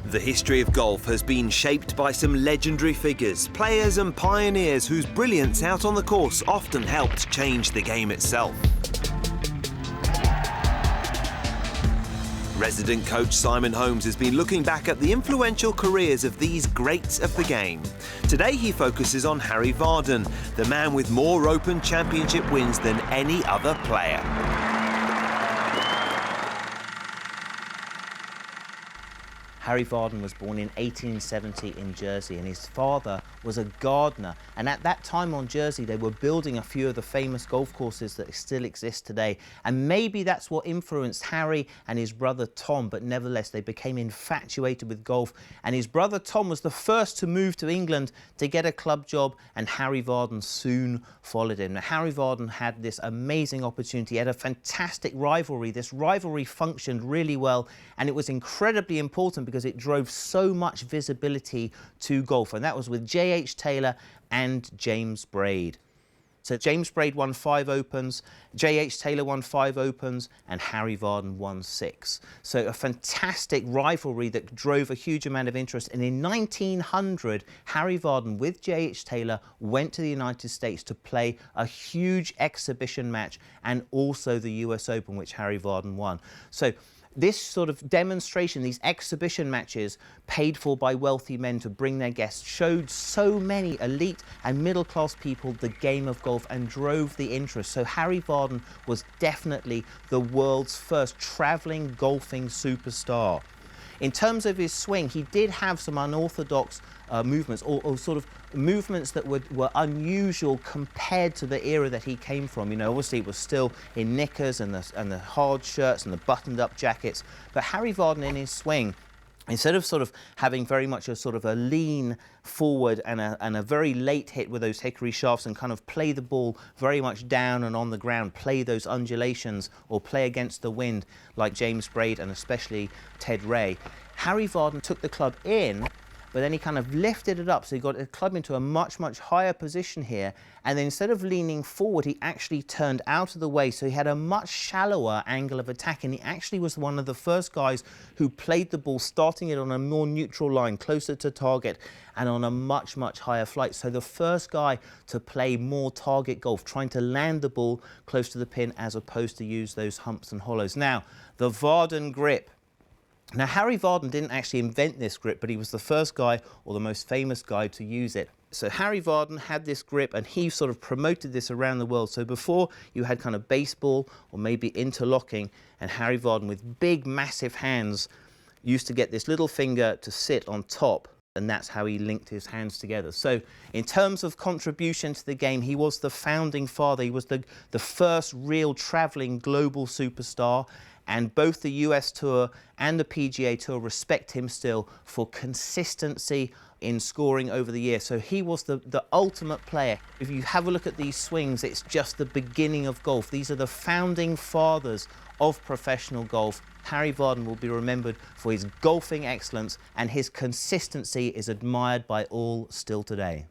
The history of golf has been shaped by some legendary figures, players and pioneers whose brilliance out on the course often helped change the game itself. Resident coach Simon Holmes has been looking back at the influential careers of these greats of the game. Today he focuses on Harry Vardon, the man with more Open Championship wins than any other player. Harry Vardon was born in 1870 in Jersey, and his father was a gardener. And at that time on Jersey, they were building a few of the famous golf courses that still exist today. And maybe that's what influenced Harry and his brother Tom, but nevertheless, they became infatuated with golf. And his brother Tom was the first to move to England to get a club job, and Harry Vardon soon followed him. Now, Harry Vardon had this amazing opportunity. He had a fantastic rivalry. This rivalry functioned really well, and it was incredibly important because it drove so much visibility to golf, and that was with J.H. Taylor and James Braid. So James Braid won 5 Opens, J.H. Taylor won 5 Opens, and Harry Vardon won 6. So a fantastic rivalry that drove a huge amount of interest. And in 1900, Harry Vardon with J.H. Taylor went to the United States to play a huge exhibition match, and also the US Open, which Harry Vardon won. So this sort of demonstration, these exhibition matches paid for by wealthy men to bring their guests, showed so many elite and middle-class people the game of golf and drove the interest. So Harry Vardon was definitely the world's first travelling golfing superstar. In terms of his swing, he did have some unorthodox movements, or sort of movements that were unusual compared to the era that he came from. You know, obviously it was still in knickers and the hard shirts and the buttoned-up jackets. But Harry Vardon in his swing, instead of sort of having very much a sort of a lean forward and a very late hit with those hickory shafts and kind of play the ball very much down and on the ground, play those undulations or play against the wind like James Braid and especially Ted Ray, Harry Vardon took the club in, but then he kind of lifted it up, so he got the club into a much, much higher position here. And then instead of leaning forward, he actually turned out of the way, so he had a much shallower angle of attack. And he actually was one of the first guys who played the ball, starting it on a more neutral line, closer to target, and on a much, much higher flight. So the first guy to play more target golf, trying to land the ball close to the pin as opposed to use those humps and hollows. Now, the Vardon grip. Now, Harry Vardon didn't actually invent this grip, but he was the first guy, or the most famous guy, to use it. So Harry Vardon had this grip, and he sort of promoted this around the world. So before, you had kind of baseball or maybe interlocking, and Harry Vardon, with big, massive hands, used to get this little finger to sit on top, and that's how he linked his hands together. So in terms of contribution to the game, he was the founding father. He was the first real travelling global superstar. And both the US Tour and the PGA Tour respect him still for consistency in scoring over the years. So he was the ultimate player. If you have a look at these swings, it's just the beginning of golf. These are the founding fathers of professional golf. Harry Vardon will be remembered for his golfing excellence, and his consistency is admired by all still today.